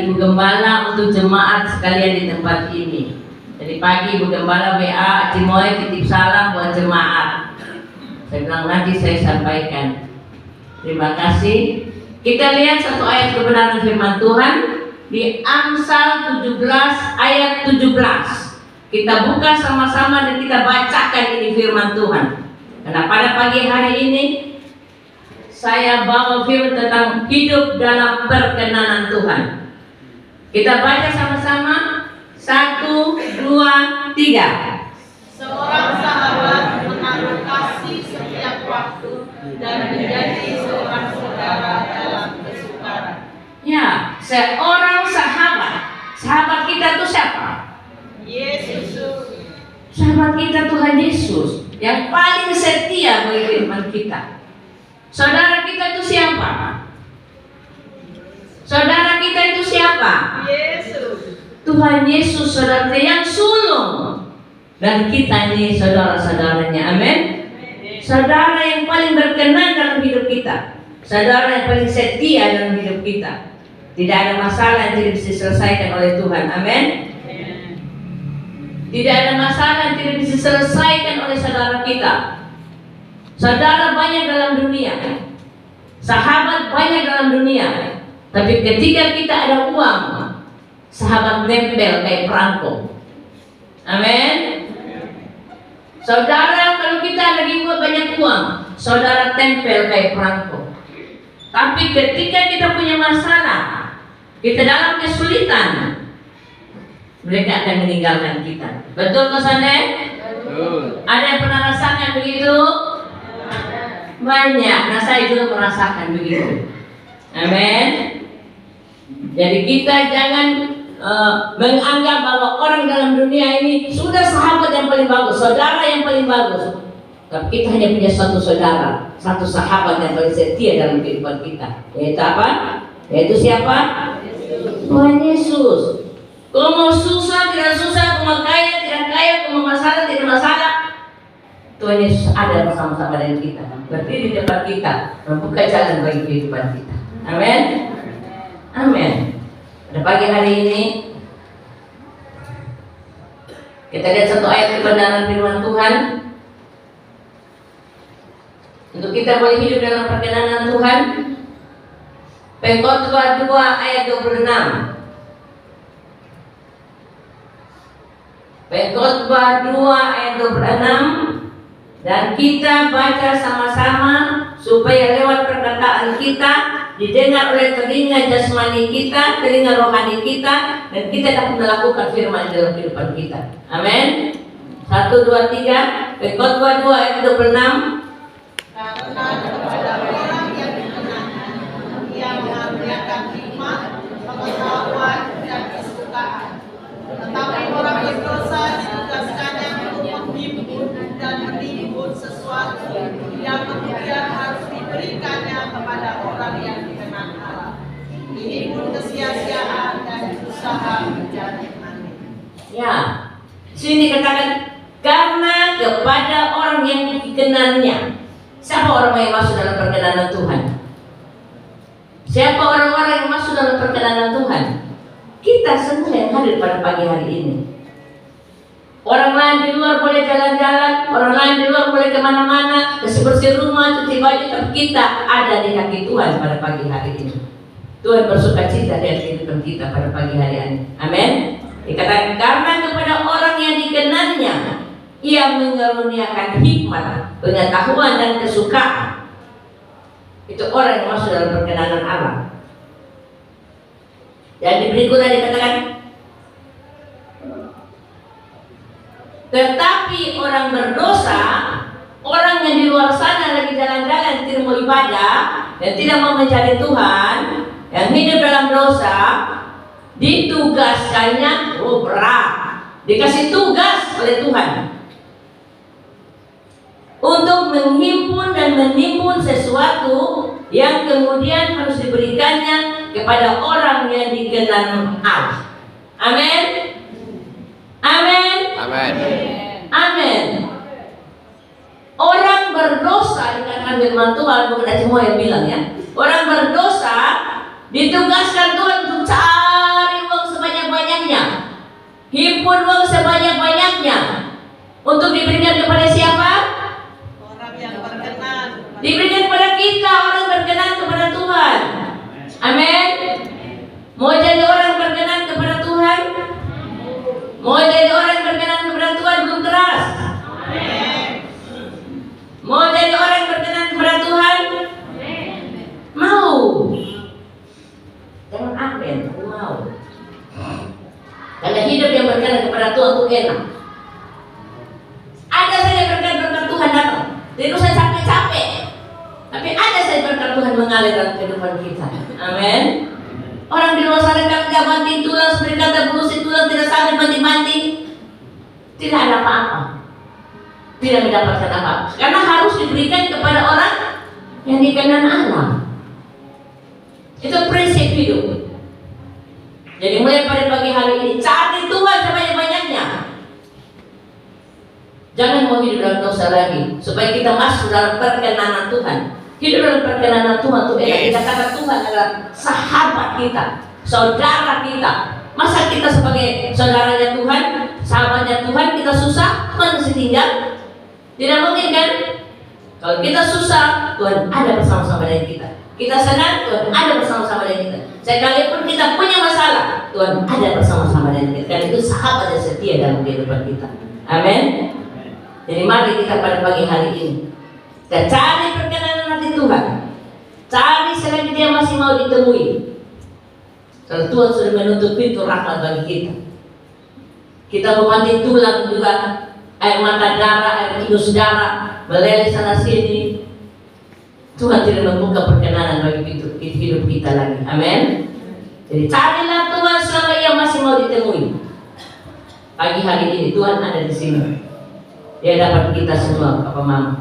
Ibu Gembala untuk jemaat sekalian di tempat ini. Jadi pagi Ibu Gembala WA Cimoy titip salam buat jemaat. Saya bilang nanti saya sampaikan. Terima kasih. Kita lihat satu ayat kebenaran firman Tuhan di Amsal 17 ayat 17. Kita buka sama-sama dan kita bacakan ini firman Tuhan. Karena pada pagi hari ini saya bawa firman tentang hidup dalam perkenanan Tuhan. Kita baca sama-sama. 1, 2, 3. Seorang sahabat menaruh kasih setiap waktu dan menjadi seorang saudara dalam kesukaran. Ya, seorang sahabat. Sahabat kita itu siapa? Yesus. Sahabat kita Tuhan Yesus yang paling setia bagi firman kita. Saudara kita itu siapa? Saudara kita itu siapa? Yesus. Tuhan Yesus, saudara yang sulung. Dan kita ini saudara-saudaranya. Amin. Saudara yang paling berkenan dalam hidup kita. Saudara yang paling setia dalam hidup kita. Tidak ada masalah yang tidak bisa diselesaikan oleh Tuhan. Amin. Tidak ada masalah yang tidak bisa diselesaikan oleh saudara kita. Saudara banyak dalam dunia, sahabat banyak dalam dunia. Tapi ketika kita ada uang, sahabat nempel kayak perangko. Amin. Saudara kalau kita lagi buat banyak uang, saudara tempel kayak perangko. Tapi ketika kita punya masalah, kita dalam kesulitan, mereka akan meninggalkan kita. Betul ke sana? Betul. Ada yang pernah rasakan begitu? Banyak. Nah, saya juga merasakan begitu. Amin. Jadi kita jangan menganggap bahwa orang dalam dunia ini sudah sahabat yang paling bagus, saudara yang paling bagus. Tapi kita hanya punya satu saudara, satu sahabat yang paling setia dalam kehidupan kita. Yaitu apa? Yaitu siapa? Tuhan Yesus. Kau mau susah, tidak susah, kau mau kaya, tidak kaya, kau mau masalah, tidak masalah, Tuhan Yesus ada bersama-sama dengan kita, berdiri di depan kita, membuka jalan bagi kehidupan kita. Amin. Amin. Pada pagi hari ini kita lihat satu ayat kebenaran firman Tuhan untuk kita boleh hidup dalam perkenanan Tuhan. Pengkhotbah 2 ayat 26. Pengkhotbah 2 ayat 26. Dan kita baca sama-sama supaya lewat perkataan kita didengar oleh telinga jasmani kita, telinga rohani kita, dan kita dapat melakukan firman dalam kehidupan kita. Amin. 1, 2, 3. Pengkhotbah 2 ayat 26. Karena kepada orang yang dikenannya, ia mengaruniakan hikmat, pengetahuan, dan kesukaan. Tetapi orang berdosa ditugaskannya untuk menghimpun dan menimbun sesuatu yang kemudian harus diberikannya kepada orang yang dikenal Allah. Menimbun kesia-siaan dan usaha menjadi manis. Ya, sini katakan karena kepada orang yang dikenalnya. Siapa orang yang masuk dalam perkenanan Tuhan? Siapa orang-orang yang masuk dalam perkenanan Tuhan? Kita semua yang hadir pada pagi hari ini. Orang lain di luar boleh jalan-jalan, orang lain di luar boleh kemana-mana, bersih-bersih rumah, cuci baju, tapi kita ada di kaki Tuhan pada pagi hari ini. Tuhan bersuka cita dengan kehidupan kita pada pagi hari ini. Amin. Dikatakan karena kepada orang yang dikenalnya, ia mengaruniakan hikmat, pengetahuan dan kesukaan. Itu orang yang masuk dalam perkenanan Allah. Dan di berikutnya dikatakan, tetapi orang berdosa, orang yang di luar sana lagi jalan-jalan tidak mau ibadah dan tidak mau mencari Tuhan, yang hidup dalam dosa, ditugaskannya berat, dikasih tugas oleh Tuhan untuk menghimpun dan menimbun sesuatu yang kemudian harus diberikannya kepada orang yang dikenal Allah. Amin. Amin. Amin. Amin. Orang berdosa dikatakan firman Tuhan, bukan semua yang bilang ya. Orang berdosa ditugaskan Tuhan untuk cari Himpun uang sebanyak-banyaknya. Untuk diberikan kepada siapa? Orang yang berkenan. Diberikan kepada kita, orang berkenan kepada Tuhan. Amin. Mau jadi orang berkenan kepada Tuhan? Mau jadi orang berkenan kepada Tuhan belum keras? Mau jadi orang berkenan kepada Tuhan? Mau. Jangan amin, tapi mau. Karena hidup yang berkenan kepada Tuhan itu enak. Ada saja berkat-berkat Tuhan datang. Tidak usah capek-capek. Tapi ada saja berkat Tuhan mengalir dalam kehidupan kita. Amin. Orang di luar sana kan tidak banting tulang, seperti kata berusi tulang tidak sampai banting-banting. Tidak ada apa-apa. Tidak mendapatkan apa-apa. Karena harus diberikan kepada orang yang dikenan Allah. Itu prinsip hidup. Jadi mulai pada pagi hari ini cari Tuhan sebanyak-banyaknya. Jangan mau hidup dalam dosa lagi, supaya kita masuk dalam perkenanan Tuhan. Hidup dalam perkenanan Tuhan itu enak. Kita kata Tuhan adalah sahabat kita, saudara kita. Masa kita sebagai saudaranya Tuhan, sahabatnya Tuhan, kita susah, Tuhan masih tinggal? Tidak mungkin kan? Kalau kita susah, Tuhan ada bersama-sama dengan kita. Kita senang, Tuhan ada bersama-sama dengan kita. Sekalipun kita punya masalah, Tuhan ada bersama-sama dengan kita. Karena itu sahabat yang setia dalam kehidupan kita. Amin. Jadi mari kita pada pagi hari ini kita cari perkenanan hati Tuhan. Cari selagi dia masih mau ditemui. Kalau Tuhan sudah menutup pintu rahmat bagi kita, kita memanti tulang juga, air mata darah, air ingus darah meleleh sana sini. Tuhan tidak membuka perkenanan bagi hidup kita lagi. Amin. Jadi carilah Tuhan selama ia masih mau ditemui. Pagi hari ini Tuhan ada di sini. Dia dapat kita semua, Papa Mama.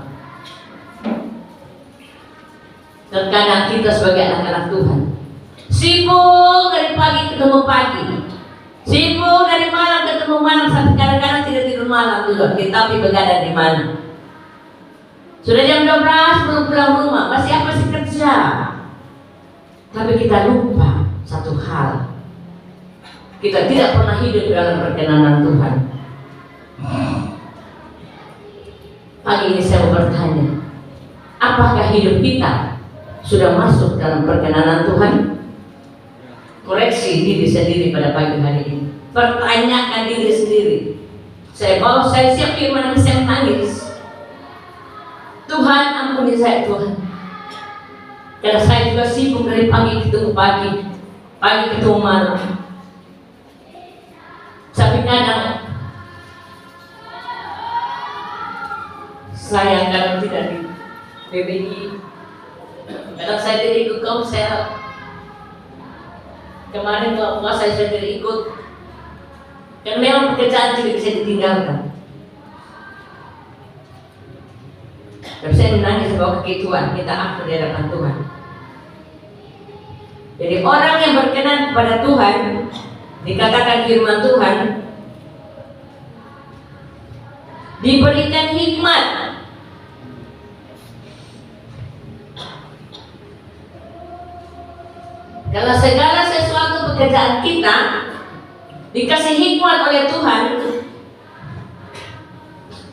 Terkadang kita sebagai anak-anak Tuhan sibuk dari pagi ketemu pagi, sibuk dari malam ketemu malam, sampai kadang-kadang tidak tidur malam juga. Tapi begadang di mana? Sudah jam 12 belum pulang rumah, masih apa sih kerja? Tapi kita lupa satu hal. Kita tidak pernah hidup dalam perkenanan Tuhan. Pagi ini saya mau bertanya, apakah hidup kita sudah masuk dalam perkenanan Tuhan? Koreksi diri sendiri pada pagi hari ini. Pertanyakan diri sendiri. Kalau saya siap firman, saya menangis. Tuhan ampuni saya Tuhan. Karena saya juga sibuk dari pagi ketemu pagi, pagi ketemu malam. Tapi kadang saya kadang tidak di BBI, kadang saya tidak ikut konser. Kemarin kalau puasa saya tidak ikut, karena memang pekerjaan tidak bisa ditinggalkan. Tapi saya menangis bahwa Tuhan kita ampun di hadapan Tuhan. Jadi orang yang berkenan kepada Tuhan, dikatakan firman Tuhan, diberikan hikmat. Kalau segala sesuatu pekerjaan kita dikasih hikmat oleh Tuhan,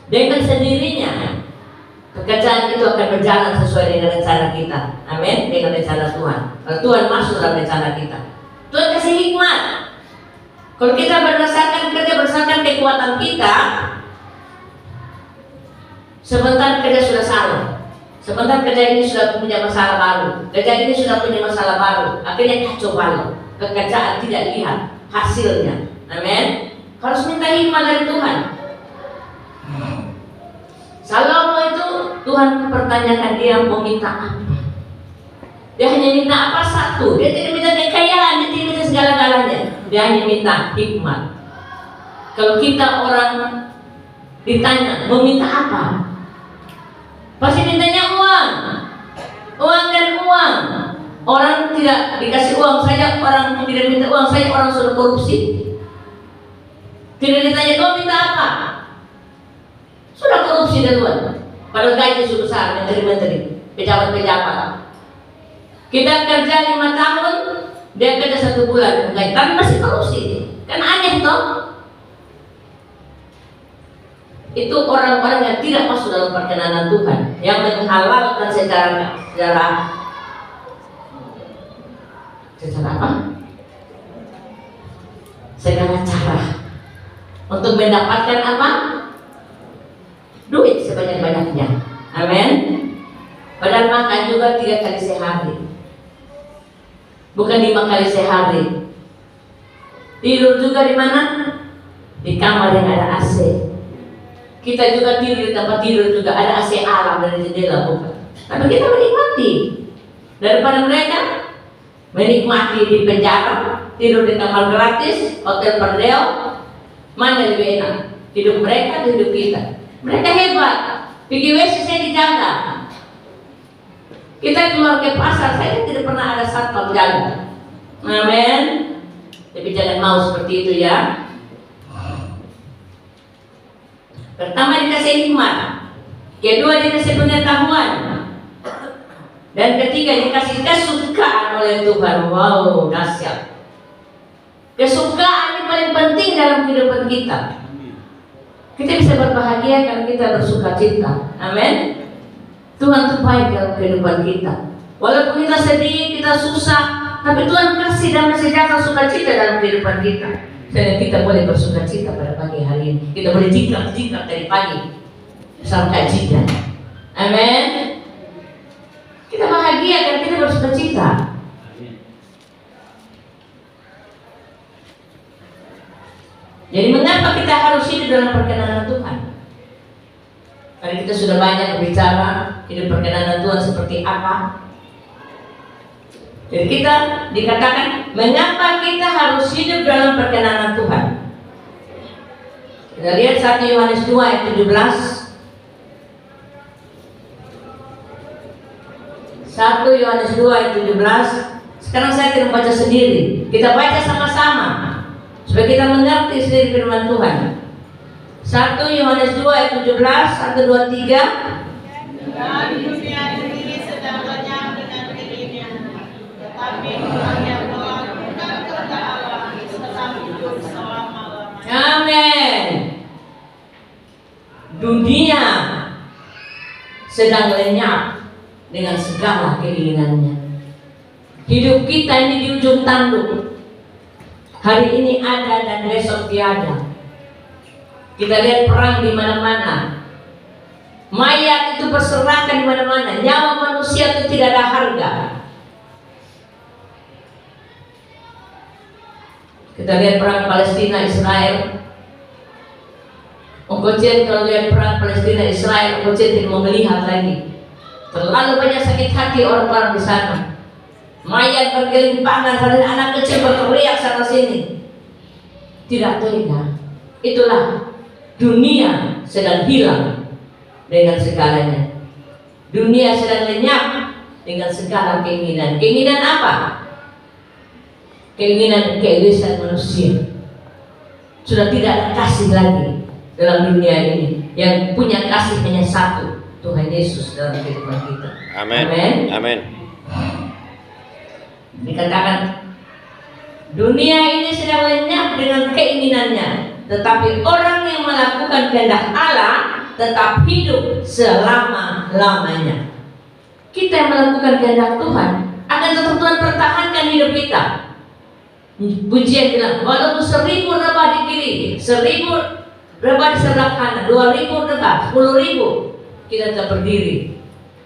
dengan sendirinya pekerjaan itu akan berjalan sesuai dengan rencana kita. Amin. Dengan rencana Tuhan. Kalau Tuhan masuk dalam rencana kita, Tuhan kasih hikmat. Kalau kita berdasarkan kerja berdasarkan kekuatan kita, sebentar kerja sudah salah. Sebentar kerja ini sudah punya masalah baru. Kerja ini sudah punya masalah baru. Akhirnya kacau balau. Pekerjaan tidak lihat hasilnya. Amin. Harus minta hikmat dari Tuhan. Salomo itu Tuhan pertanyakan dia mau minta apa. Dia hanya minta apa? Satu. Dia tidak minta kekayaan, dia tidak minta segala-galanya. Dia hanya minta hikmat. Kalau kita orang ditanya mau minta apa, pasti mintanya uang. Uang dan uang. Orang tidak dikasih uang saja, orang tidak minta uang saja, orang sudah korupsi. Tidak ditanya kau minta apa, sudah korupsi duluan. Padahal gaji sudah besar, menteri-menteri, pejabat-pejabat. Kita kerja 5 tahun, dia kerja 1 bulan, tapi masih korupsi. Kan aneh toh? Itu orang-orang yang tidak masuk dalam perkenanan Tuhan, yang menghalalkan secara apa? Segala cara untuk mendapatkan apa? Duit sebanyak-banyaknya. Amin. Padahal makan juga 3 kali sehari, bukan 5 kali sehari. Tidur juga di mana? Di kamar yang ada AC. Kita juga tidur di tempat tidur juga ada AC alam dari jendela, bukan? Tapi kita menikmati daripada mereka menikmati di penjara, tidur di kamar gratis, hotel berdeo. Mana lebih enak? Hidup mereka atau hidup kita? Mereka hebat, pergi WC saya dijaga. Kita keluar ke pasar, saya tidak pernah ada satpam jaga. Amin. Tapi jangan mau seperti itu ya. Pertama dikasih hikmat, kedua dikasih pengetahuan, dan ketiga dikasih kesukaan oleh Tuhan. Wow, dahsyat. Kesukaan ini paling penting dalam kehidupan kita. Kita bisa berbahagia kalau kita bersuka cita. Amin. Tuhan itu baik dalam kehidupan kita. Walaupun kita sedih, kita susah, tapi Tuhan kasih damai sejahtera, sukacita dalam kehidupan kita. Dan kita boleh bersuka cita pada pagi hari ini. Kita boleh jingkrak dari pagi sampai jidat. Amin. Kita bahagia dan kita bersuka cita. Jadi mengapa kita harus hidup dalam perkenanan Tuhan? Karena kita sudah banyak berbicara hidup perkenanan Tuhan seperti apa. Jadi kita dikatakan mengapa kita harus hidup dalam perkenanan Tuhan. Kita lihat 1 Yohanes 2 ayat 17. 1 Yohanes 2 ayat 17. Sekarang saya tidak baca sendiri, kita baca sama-sama supaya kita mengerti sendiri firman Tuhan. 1 Yohanes 2 ayat 17, 1, 2, 3. Dan dunia ini sedang lenyap dengan dirinya, tetapi orang yang melakukan kehendak Allah tetap hidup selama-lamanya. Amin. Dunia sedang lenyap dengan segala keinginannya. Hidup kita ini di ujung tanduk. Hari ini ada dan besok tiada. Kita lihat perang di mana-mana. Mayat itu berserakan di mana-mana. Nyawa manusia itu tidak ada harga. Kita lihat perang Palestina Israel. Ongkocen kalau lihat perang Palestina Israel, Ongkocen tidak mau melihat lagi. Terlalu banyak sakit hati orang-orang di sana. Mayat bergelimpangan, dan anak kecil berteriak sana sini. Tidak tega. Itulah dunia sedang hilang dengan segalanya. Dunia sedang lenyap dengan segala keinginan. Keinginan apa? Keinginan keegoisan manusia. Sudah tidak ada kasih lagi dalam dunia ini. Yang punya kasih hanya satu, Tuhan Yesus dalam kehidupan kita. Amin. Amin. Amin. Dikatakan dunia ini sedang lenyap dengan keinginannya, tetapi orang yang melakukan kehendak Allah tetap hidup selama-lamanya. Kita yang melakukan kehendak Tuhan akan tetap Tuhan pertahankan hidup kita. Pujian bilang, walaupun 1000 rebah di kiri, 1000 rebah di sebelah kanan, 2000 rebah, 10.000, kita tetap berdiri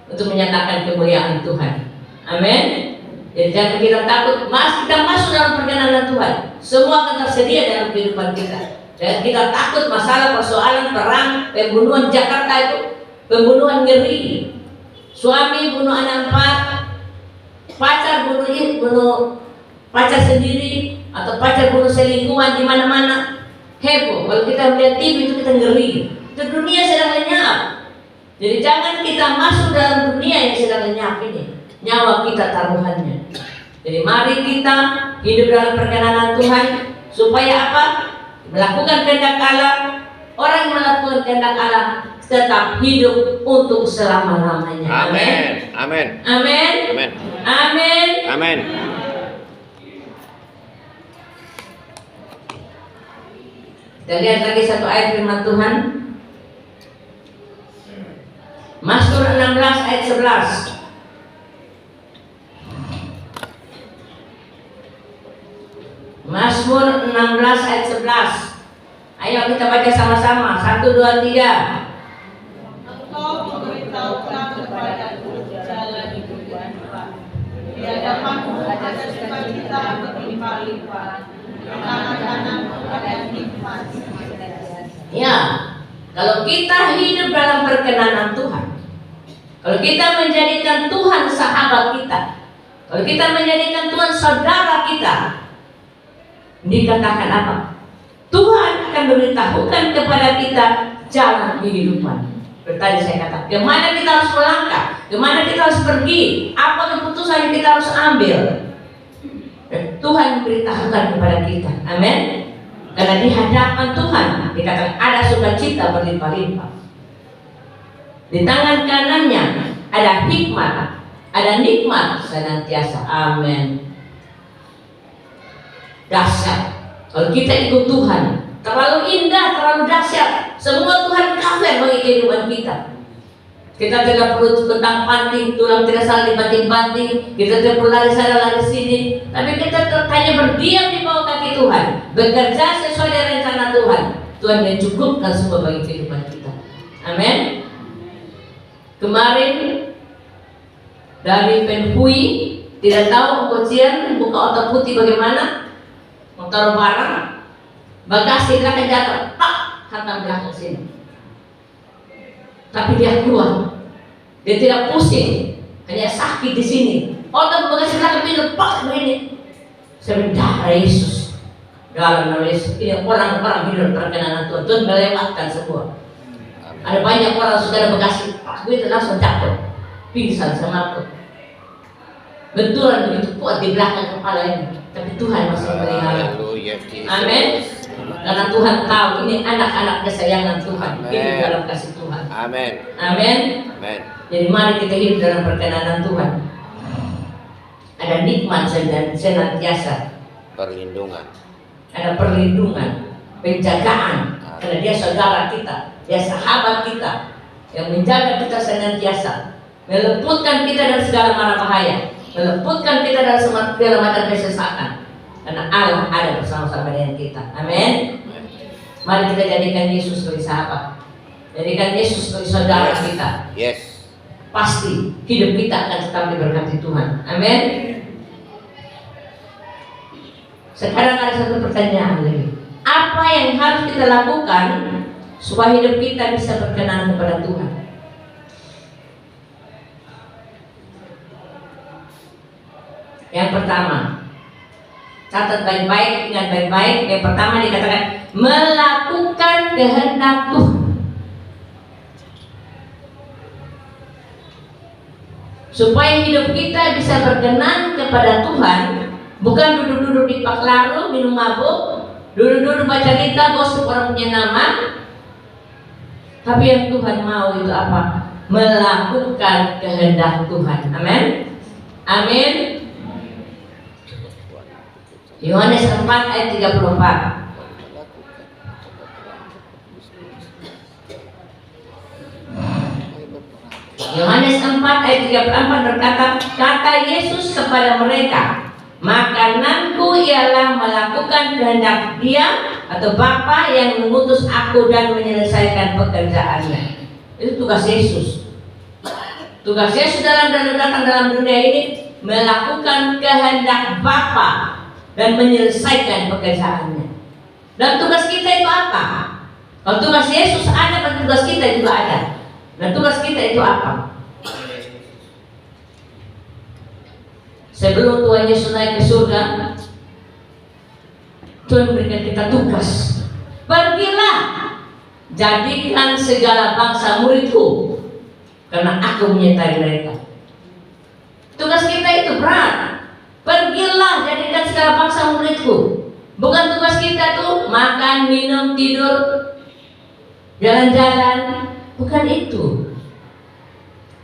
untuk menyatakan kemuliaan Tuhan. Amin. Jadi jangan kita takut, kita masuk dalam perkenanan Tuhan. Semua akan tersedia dalam kehidupan kita. Dan kita takut masalah persoalan perang, pembunuhan Jakarta itu, pembunuhan ngeri. Suami bunuh anak 4, pacar bunuh pacar sendiri, atau pacar bunuh selingkuhan di mana-mana. Heboh. Kalau kita melihat TV itu kita ngeri. Itu dunia sedang lenyap. Jadi jangan kita masuk dalam dunia yang sedang lenyap ini. Nyawa kita taruhannya. Jadi mari kita hidup dalam perkenanan Tuhan supaya apa? Melakukan kehendak Allah. Orang yang melakukan kehendak Allah tetap hidup untuk selama-lamanya. Amin. Amin. Amin. Amin. Amin. Amin. Kita lihat lagi satu ayat firman Tuhan. Mazmur 16 ayat 11. Mazmur 16 ayat 11. Ayo kita baca sama-sama. 1, 2, 3. Engkau memberitahukan kepadaku jalan hidup. Di hadapanmu ada sukacita berlimpah-limpah. Di kanan-kananmu ada nikmat. Ya, kalau kita hidup dalam perkenanan Tuhan, kalau kita menjadikan Tuhan sahabat kita, kalau kita menjadikan Tuhan saudara kita, dikatakan apa? Tuhan akan memberitahukan kepada kita jalan kehidupan. Tadi saya katakan, kemana kita harus melangkah, kemana kita harus pergi, apa keputusan yang kita harus ambil. Dan Tuhan memberitahukan kepada kita. Amin. Karena di hadapan Tuhan dikatakan ada sukacita berlimpah-limpah. Di tangan kanannya ada hikmat, ada nikmat senantiasa. Amin. Dahsyat. Kalau kita ikut Tuhan, terlalu indah, terlalu dahsyat. Semua Tuhan cover bagi kehidupan kita. Kita tidak perlu tentang panting, tulang tidak salah dibanting-banting. Kita tidak perlu lari sana lari sini. Tapi kita hanya berdiam di bawah kaki Tuhan, bekerja sesuai dengan rencana Tuhan. Tuhan mencukupkan semua bagi kehidupan kita. Amin. Kemarin dari Penhui, tidak tahu Kocian buka otot putih bagaimana, mau taruh barang, bagasi akan jatuh, tak hantam belakang sini. Tapi dia keluar, dia tidak pusing, hanya sakit di sini. Otot bagasi belakang pindah, pak begini. Sebentar Yesus, dalam nama Yesus, ini orang-orang hidup perkenanan Tuhan. Tuhan melewatkan semua. Ada banyak orang sudah ada bekasi, pak begitu langsung jatuh, pingsan sama aku. Benturan begitu kuat di belakang kepala ini, tapi Tuhan masih melihara. Amin. Karena Tuhan tahu ini anak-anak kesayangan Tuhan, hidup dalam kasih Tuhan. Amin. Amin. Amin. Jadi mari kita hidup dalam perkenanan Tuhan. Ada nikmat senantiasa, Perlindungan. ada perlindungan, penjagaan. Karena dia saudara kita, dia sahabat kita, yang menjaga kita senantiasa, meluputkan kita dari segala mara bahaya, meluputkan kita dari segala macam kesesatan. Karena Allah ada bersama-sama dengan kita. Amin. Mari kita jadikan Yesus sebagai sahabat, jadikan Yesus sebagai saudara kita. Yes. Pasti hidup kita akan tetap diberkati Tuhan. Amin. Sekarang ada satu pertanyaan lagi. Apa yang harus kita lakukan supaya hidup kita bisa berkenan kepada Tuhan? Yang pertama, catat baik-baik, ingat baik-baik. Yang pertama dikatakan melakukan kehendak Tuhan. Supaya hidup kita bisa berkenan kepada Tuhan, bukan duduk-duduk di pak laru, minum mabuk, duduk-duduk baca cerita, gosip orang punya nama. Tapi yang Tuhan mau itu apa? Melakukan kehendak Tuhan. Amin. Amin. Yohanes 4 ayat 34. Yohanes 4 ayat 34 berkata, kata Yesus kepada mereka, makananku ialah melakukan kehendak Dia atau Bapa yang mengutus aku dan menyelesaikan pekerjaannya. Itu tugas Yesus. Tugas Yesus datang dalam dunia ini melakukan kehendak Bapa dan menyelesaikan pekerjaannya. Dan tugas kita itu apa? Kalau tugas Yesus ada, dan tugas kita juga ada. Dan tugas kita itu apa? Sebelum Tuhan Yesus naik ke surga, Tuhan berikan kita tugas. Pergilah, jadikan segala bangsa muridku, karena aku menyertai mereka. Tugas kita itu berat. Pergilah, jadikan segala bangsa muridku. Bukan tugas kita tuh makan, minum, tidur, jalan-jalan. Bukan itu.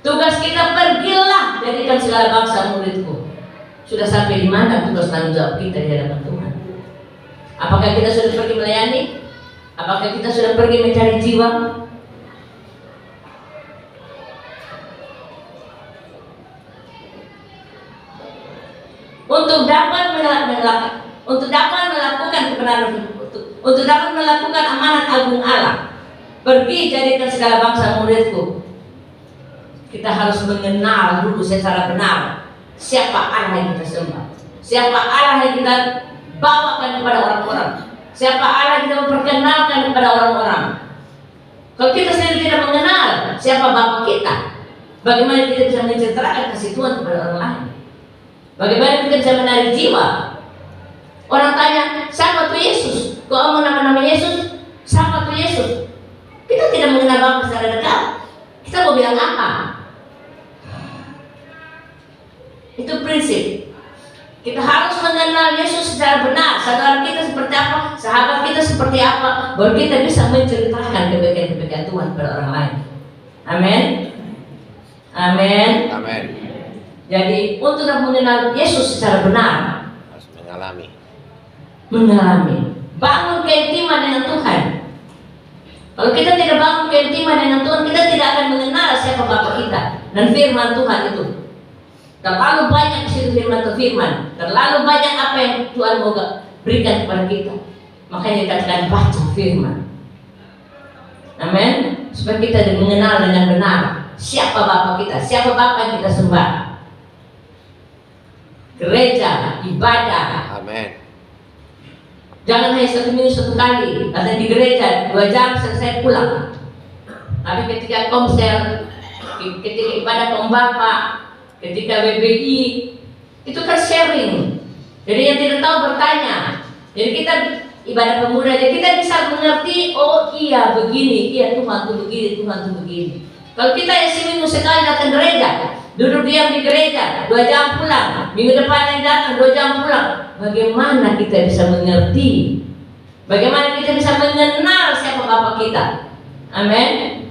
Tugas kita pergilah, jadikan segala bangsa muridku. Sudah sampai di mana tugas tanggung jawab kita di hadapan Tuhan? Apakah kita sudah pergi melayani? Apakah kita sudah pergi mencari jiwa? untuk dapat melakukan kebenaran, untuk dapat melakukan amanat agung Allah. Pergi jadikan segala bangsa muridku. Kita harus mengenal dulu secara benar siapa Allah yang kita sembah, siapa Allah yang kita bawakan kepada orang-orang, siapa Allah yang kita memperkenalkan kepada orang-orang. Kalau kita sendiri tidak mengenal siapa Bapa kita, bagaimana kita bisa menceritakan kasih Tuhan kepada orang lain? Bagaimana kita bisa menarik jiwa? Orang tanya, siapa tuh Yesus? Kok mau nama-nama Yesus? Siapa tuh Yesus? Kita tidak mengenal Bapa secara dekat. Kita mau bilang apa? Itu prinsip. Kita harus mengenal Yesus secara benar. Saudara kita seperti apa, sahabat kita seperti apa, baru kita bisa menceritakan kebaikan-kebaikan Tuhan kepada orang lain. Amin. Amin. Amin. Jadi untuk mengenal Yesus secara benar, Harus mengalami. bangun keintiman dengan Tuhan. Kalau kita tidak bangun keintiman dengan Tuhan, kita tidak akan mengenal siapa Bapa kita dan firman Tuhan itu. Terlalu banyak firman, terlalu banyak apa yang Tuhan mau berikan kepada kita. Makanya dikatakan baca firman. Amin. Supaya kita mengenal dengan benar siapa Bapa kita, siapa Bapa yang kita sembah. Gereja, ibadah. Amin. Jangan hanya satu minggu satu kali, atau di gereja 2 jam selesai pulang. Tapi ketika konser, ketika ibadah pembapak, ketika BBI, itu kan sharing. Jadi yang tidak tahu bertanya. Jadi kita ibadah pemuda, jadi kita bisa mengerti. Oh iya begini, iya Tuhan tuh begini, Tuhan tuh begini. Kalau kita yang seminggu sekali datang gereja, duduk diam di gereja, 2 jam pulang, minggu depan yang datang 2 jam pulang, bagaimana kita bisa mengerti? Bagaimana kita bisa mengenal siapa Bapa kita? Amin.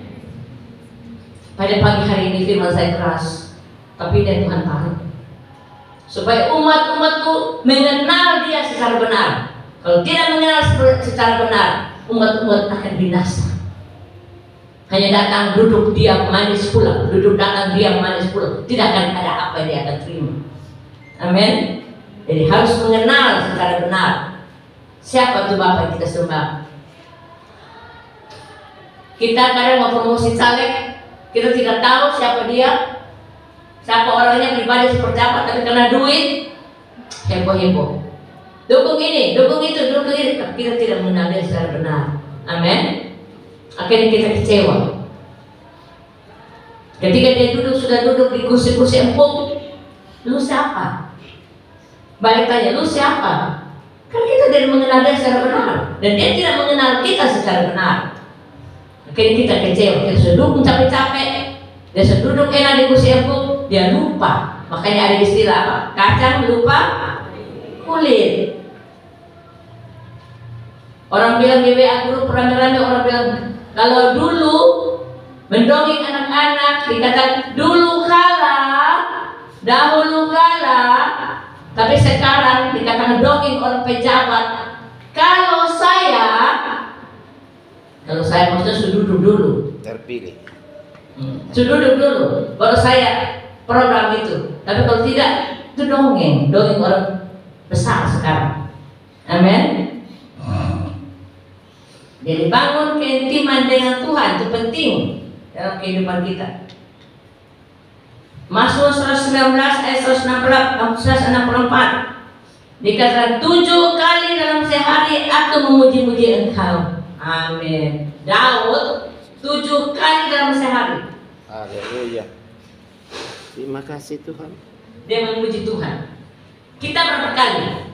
Pada pagi hari ini firman saya keras, tapi dia Tuhan tahu, supaya umat-umatku mengenal Dia secara benar. Kalau tidak mengenal secara benar, umat-umat akan binasa. Hanya datang, duduk, diam, manis pulang. Duduk, datang, diam, manis pulang. Tidak akan ada apa yang dia akan terima. Amin. Jadi harus mengenal secara benar siapa itu Bapa yang kita sembah. Kita kadang mau promosi caleg, kita tidak tahu siapa dia, siapa orangnya, pribadi seperti apa, tapi karena duit, heboh-heboh. Dukung ini, dukung itu, dukung ini. Tapi kita tidak mengenal dia secara benar. Amin. Akhirnya kita kecewa. Ketika dia sudah duduk di kursi-kursi empuk, lu siapa? Balik tanya, lu siapa? Kan kita tidak mengenal dia secara benar, dan dia tidak mengenal kita secara benar. Akhirnya kita kecewa. Kita sudah duduk capek-capek, dia sudah duduk enak di kursi empuk, dia lupa. Makanya ada istilah apa? Kacang lupa kulit. Orang bilang di WA grup rame-rame, orang bilang kalau dulu mendongeng anak-anak dikatakan dulu kala, dahulu kala, tapi sekarang dikatakan dongeng orang pejabat. Kalau saya maksudnya sudah duduk dulu, Terpilih. sudah duduk dulu, baru saya program itu. Tapi kalau tidak, itu dongeng orang besar sekarang. Amin. Jadi bangun keintiman dengan Tuhan itu penting dalam kehidupan kita. Mazmur 119 ayat 164 dikatakan 7 kali dalam sehari aku memuji-muji Engkau. Amin. Daud 7 kali dalam sehari. Haleluya. Terima kasih Tuhan. Dia memuji Tuhan. Kita berapa kali?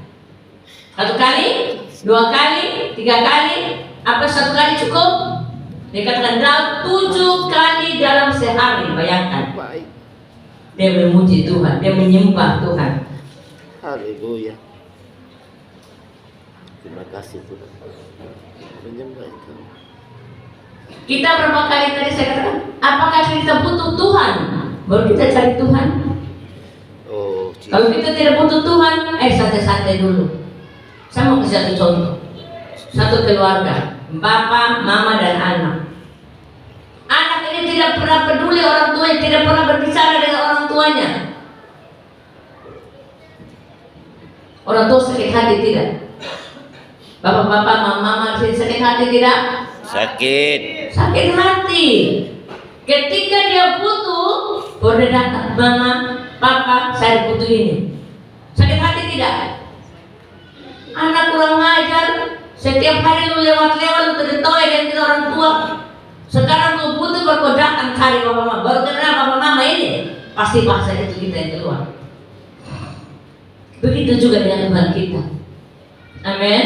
1 kali, 2 kali, 3 kali. Apa 1 kali cukup? Dikatakan Daud 7 kali dalam sehari. Bayangkan. Baik. Dia memuji Tuhan, dia menyembah Tuhan. Haleluya. Terima kasih Tuhan. Menyembah Engkau. Kita berapa kali tadi saya katakan, apakah kita butuh Tuhan baru kita cari Tuhan? Oh, Kalau kita tidak butuh Tuhan, santai-santai dulu. Saya mau kasih satu contoh. Satu keluarga, bapak, mama, dan anak. Anak ini tidak pernah peduli orang tuanya, tidak pernah berbicara dengan orang tuanya. Orang tua sakit hati tidak? Bapak-bapak, mama-mama sakit hati tidak? Sakit. Sakit hati. Ketika dia butuh, boleh datang, mama, papa, saya butuh ini. Sakit hati tidak? Anak kurang ngajar, setiap hari lu lewat-lewat lu tertawa dengan kita orang tua. Sekarang lu butuh baru kau datang cari bapak mama, baru kenal bapak mama ini, pasti bahasa itu kita yang keluar. Begitu juga dengan Tuhan kita. Amin.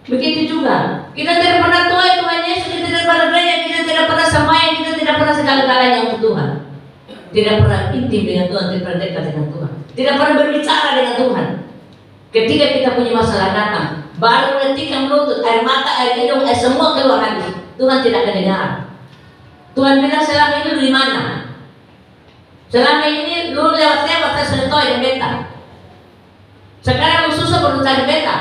Begitu juga. Kita tidak pernah tua Tuhan Yesus, kita tidak pernah gereja, kita tidak pernah sembahyang, kita tidak pernah segala-galanya untuk Tuhan. Tidak pernah intim dengan Tuhan, tidak pernah dekat dengan Tuhan. Tidak pernah berbicara dengan Tuhan. Ketika kita punya masalah datang, baru ketika menuntut air mata, air hidung, semua keluar habis. Tuhan tidak akan dengar. Tuhan bilang selama ini lu di mana? Selama ini lu lewat-lewat saya toy dan beta. Sekarang lu susah perlu cari beta.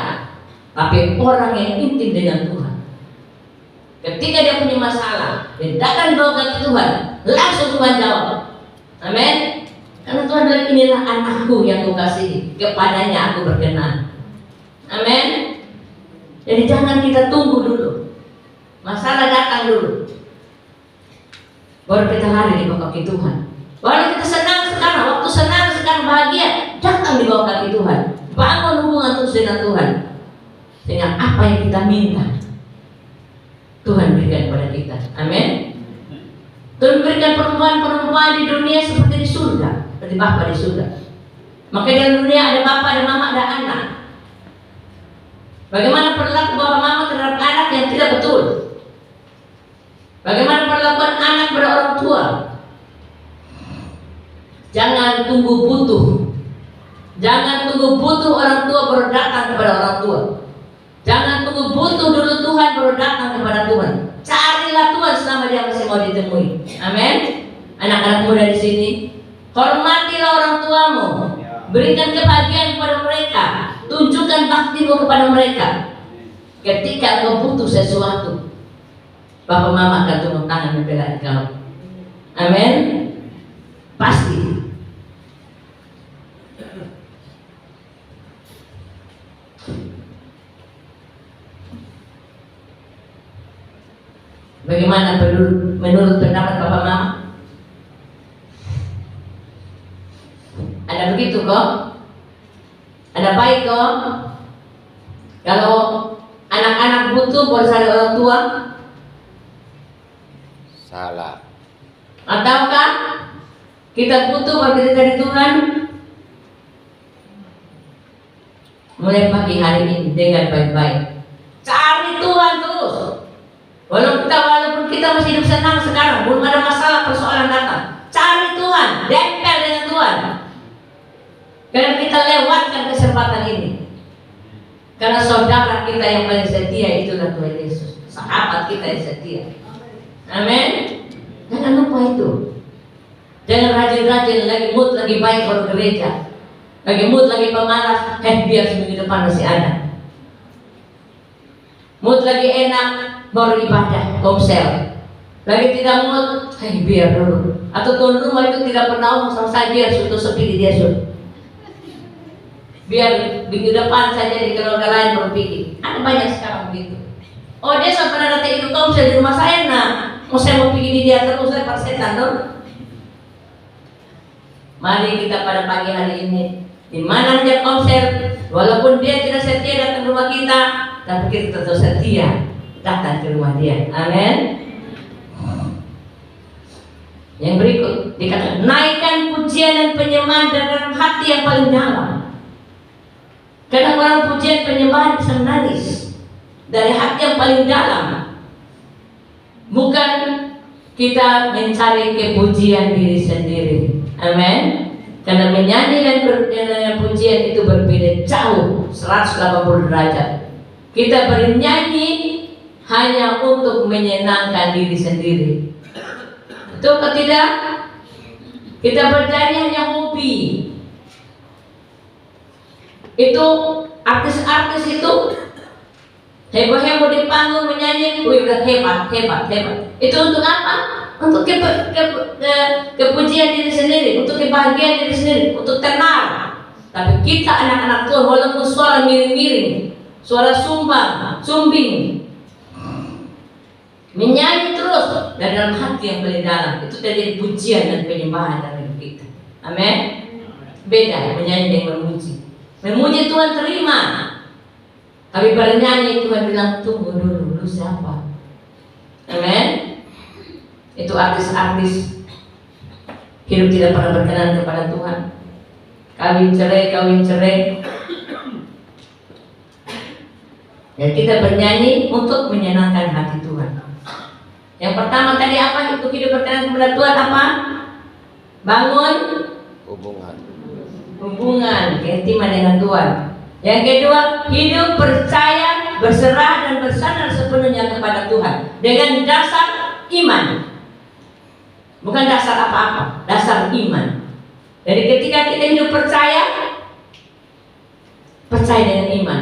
Tapi orang yang intim dengan Tuhan, ketika dia punya masalah, dia datang bawa kaki Tuhan, langsung Tuhan jawab. Amin. Karena Tuhan bilang inilah anakku yang kukasihi, kepadanya aku berkenan. Amin. Jadi jangan kita tunggu dulu, masalah datang dulu, baru kita lari di bawah kaki Tuhan. Baru kita senang sekarang, waktu senang sekarang bahagia, datang di bawah kaki Tuhan. Bangun hubungan terus dengan Tuhan. Dengan apa yang kita minta, Tuhan berikan kepada kita. Amin. Tuhan berikan perempuan-perempuan di dunia seperti di surga, seperti Bapa di surga. Maka di dunia ada Bapa, ada Mama, ada anak. Bagaimana perilaku Bapak Mama terhadap anak yang tidak betul? Bagaimana perlakuan anak pada orang tua? Jangan tunggu butuh. Jangan tunggu butuh orang tua baru datang kepada orang tua. Jangan tunggu butuh dulu Tuhan baru datang kepada Tuhan. Carilah Tuhan selama dia masih mau ditemui. Amin. Anak-anak muda di sini, hormatilah orang tuamu. Berikan kebahagiaan kepada mereka. Tunjukkan baktimu kepada mereka. Ketika kau butuh sesuatu, Bapak Mama akan turun tangan membela engkau. Amin. Pasti. Bagaimana menurut pendapat Bapak Mama? Ada begitu kok? Ada baik kok? Kalau anak-anak butuh boleh cari orang tua? Salah. Ataukah kita butuh baru kita cari Tuhan? Mulai pagi hari ini dengar baik-baik. Cari Tuhan terus. Walaupun kita masih hidup senang sekarang, belum ada masalah persoalan datang, cari Tuhan, dempel dengan Tuhan. Karena kita lewatkan kesempatan ini. Karena saudara kita yang paling setia itulah Tuhan Yesus, sahabat kita yang setia. Amin. Jangan lupa itu. Jangan rajin-rajin lagi mood lagi baik baru gereja, lagi mood lagi pemalas, biar seminggu depan masih ada. Mood lagi enak baru ibadah, komsel. Lagi tidak mood, biar dulu. Atau tuan rumah itu tidak pernah ngomong sama saya, biar sudah sepi di dia sudah. Biar minggu depan saja di keluarga lain berpikir. Ada banyak sekarang begitu. Oh dia sampai pernah datang ikut komsel di rumah saya, nah mau saya mau pergi di dia terus, saya persetan dong. Mari kita pada pagi hari ini, di mana dia komsel, walaupun dia tidak setia datang ke rumah kita, tapi kita tetap setia datang ke rumah dia. Amin. Yang berikut dikatakan, naikkan pujian dan penyembahan dalam hati yang paling dalam. Karena orang pujian penyembahan bisa menangis dari hati yang paling dalam. Bukan kita mencari kepujian diri sendiri. Amin. Karena menyanyi dan pujian itu berbeda jauh 180 derajat. Kita bernyanyi hanya untuk menyenangkan diri sendiri. Betul atau tidak? Kita bernyanyi hanya hobi. Itu artis-artis itu heboh-heboh di panggung menyanyi, wih udah hebat. Itu untuk apa? Untuk kepujian diri sendiri, untuk kebahagiaan diri sendiri, untuk tenang. Tapi kita anak-anak Tuhan, walaupun suara miring-miring, suara sumbing, menyanyi terus dan dalam hati yang paling dalam, itu terjadi pujian dan penyembahan dalam hidup kita. Amin. Beda menyanyi dengan memuji. Memuji Tuhan terima, tapi pada nyanyi Tuhan bilang tunggu dulu, lu siapa? Amin. Itu artis-artis hidup tidak pernah berkenan kepada Tuhan. Kawin cerai. Dan kita bernyanyi untuk menyenangkan hati Tuhan. Yang pertama tadi apa? Itu hidup berkenan kepada Tuhan apa? Bangun hubungan keintiman dengan Tuhan. Yang kedua, hidup percaya, berserah dan bersandar sepenuhnya kepada Tuhan dengan dasar iman. Bukan dasar apa-apa, dasar iman. Jadi ketika kita hidup percaya dengan iman.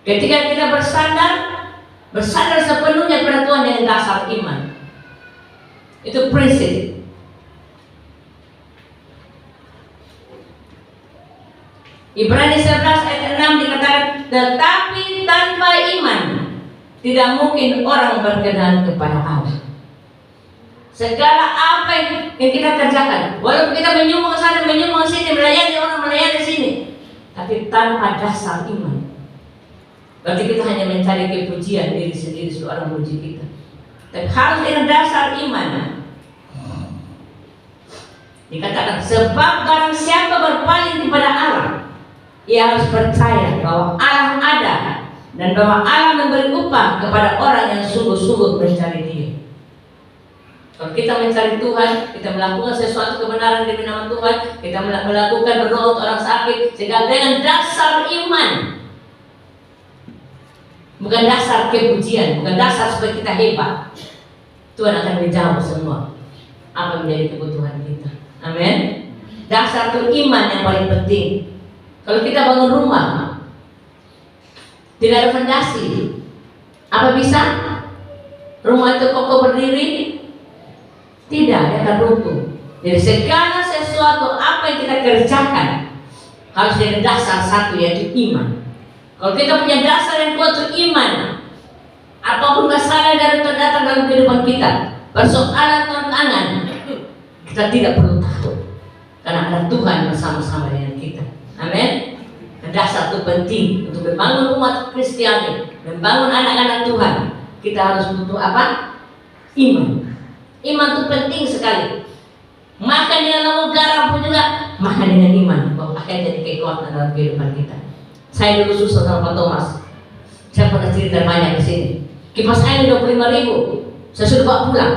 Ketika kita bersandar sepenuhnya kepada Tuhan dengan dasar iman. Itu prinsip. Ibrani 11 ayat 6 dikatakan, tetapi tanpa iman tidak mungkin orang berkenan kepada Allah. Segala apa yang kita kerjakan, walaupun kita menyumbang sana, menyumbang sini, melayani orang, melayani sini, tapi tanpa dasar iman, berarti kita hanya mencari kepujian diri sendiri, seorang puji kita. Tapi harus dengan dasar iman. Dikatakan, sebab barang siapa berpaling kepada Allah, ia harus percaya bahwa Allah ada dan bahwa Allah memberi upah kepada orang yang sungguh-sungguh mencari Dia. Kalau kita mencari Tuhan, kita melakukan sesuatu kebenaran di nama Tuhan, kita melakukan berdoa untuk orang sakit, sehingga dengan dasar iman, bukan dasar kepujian, bukan dasar supaya kita hebat, Tuhan akan menjawab semua apa menjadi kebutuhan kita. Amin. Dasar itu iman yang paling penting. Kalau kita bangun rumah tidak ada fondasi, apa bisa rumah itu kokoh berdiri? Tidak, dia akan runtuh. Jadi segala sesuatu apa yang kita kerjakan harus dari dasar satu, yaitu iman. Kalau kita punya dasar yang kuat itu iman, apapun masalah yang datang dalam kehidupan kita, persoalan tantangan, kita tidak perlu takut karena ada Tuhan bersama-sama dengan kita. Amin. Dasar itu penting untuk membangun umat Kristiani, membangun anak-anak Tuhan. Kita harus butuh apa? Iman. Iman itu penting sekali. Makan dengan lauk garam pun juga makan dengan iman, bahwa akan jadi kekuatan dalam kehidupan kita. Saya dulu susah sama Pak Thomas. Saya pernah cerita banyak di sini. Kipas angin 25.000, saya sudah bawa pulang.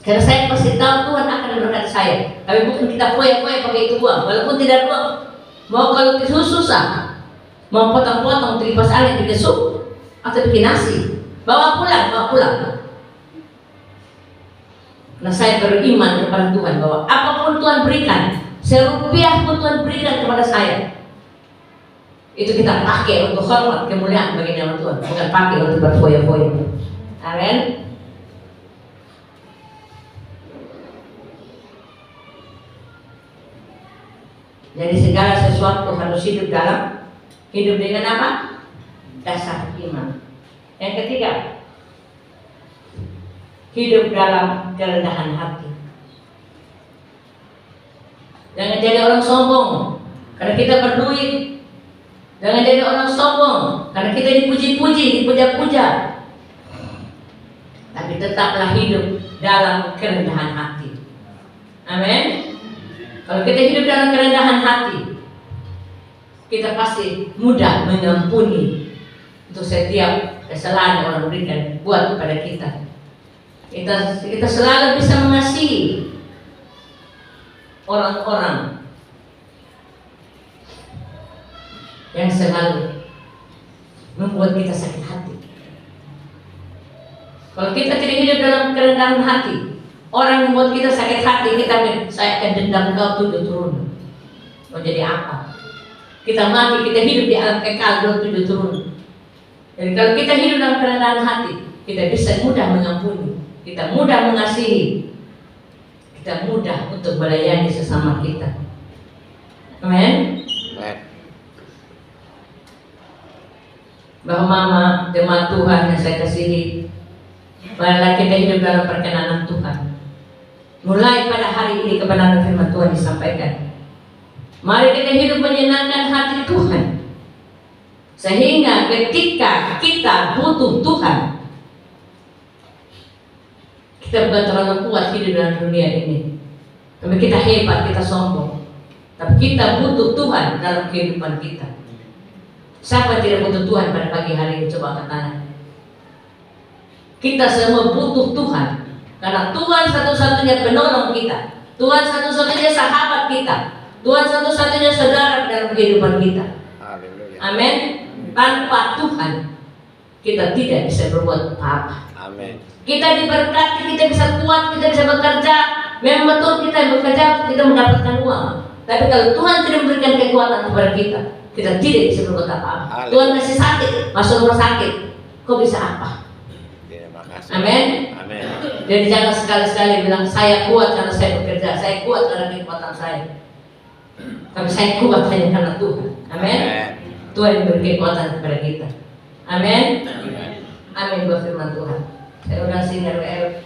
Karena saya pasti tahu Tuhan akan memberkati saya. Tapi bukan kita foya-foya pakai itu buang. Walaupun tidak buang, mau kalau susah, mau potong-potong kipas angin bikin sup atau bikin nasi, bawa pulang. Nah, saya beriman kepada Tuhan bahwa apapun Tuhan berikan, serupiah pun Tuhan berikan kepada saya, itu kita pakai untuk hormat kemuliaan bagi nama Tuhan, bukan pakai untuk berfoya-foya. Amin. Jadi segala sesuatu harus hidup dengan apa? Dasar iman. Yang ketiga, hidup dalam kerendahan hati. Jangan jadi orang sombong karena kita berduit. Jangan jadi orang sombong karena kita dipuji-puji, dipuja-puja. Tapi tetaplah hidup dalam kerendahan hati. Amin. Kalau kita hidup dalam kerendahan hati, kita pasti mudah mengampuni untuk setiap kesalahan yang orang berikan buat kepada kita. Kita selalu bisa mengasihi orang-orang yang selalu membuat kita sakit hati. Kalau kita tidak hidup dalam kerendahan hati, orang yang membuat kita sakit hati, saya akan dendam kau 7 turun. Mau jadi apa? Kita mati, kita hidup di alam kekal 7 turun. Jadi kalau kita hidup dalam kerendahan hati, kita bisa mudah mengampuni, kita mudah mengasihi, kita mudah untuk melayani sesama kita. Amin. Amen. Bahwa mama, jemaat Tuhan yang saya kasihi, marilah kita hidup dalam perkenanan Tuhan. Mulai pada hari ini kebenaran firman Tuhan disampaikan. Mari kita hidup menyenangkan hati Tuhan, sehingga ketika kita butuh Tuhan, kita bukan terlalu kuat hidup dalam dunia ini. Tapi kita hebat, kita sombong. Tapi kita butuh Tuhan dalam kehidupan kita. Siapa yang tidak butuh Tuhan pada pagi hari ini? Coba angkat tangan. Kita semua butuh Tuhan, karena Tuhan satu-satunya penolong kita, Tuhan satu-satunya sahabat kita, Tuhan satu-satunya saudara dalam kehidupan kita. Haleluya. Amin. Tanpa Tuhan kita tidak bisa berbuat apa-apa. Amin. Kita diberkati, kita bisa kuat, kita bisa bekerja. Memang betul kita bekerja, kita mendapatkan uang. Tapi kalau Tuhan tidak memberikan kekuatan kepada kita, kita tidak bisa berbuat apa-apa. Tuhan masih sakit, masuk rumah sakit, kok bisa apa? Terima kasih. Amin. Amin. Jadi jangan sekali-sekali bilang saya kuat karena saya bekerja, saya kuat karena kekuatan saya. Tapi saya kuat hanya karena Tuhan. Amin. Tuhan yang beri kekuatan kepada kita. Amin. Amin buat firman Tuhan. Saya udah singer WL.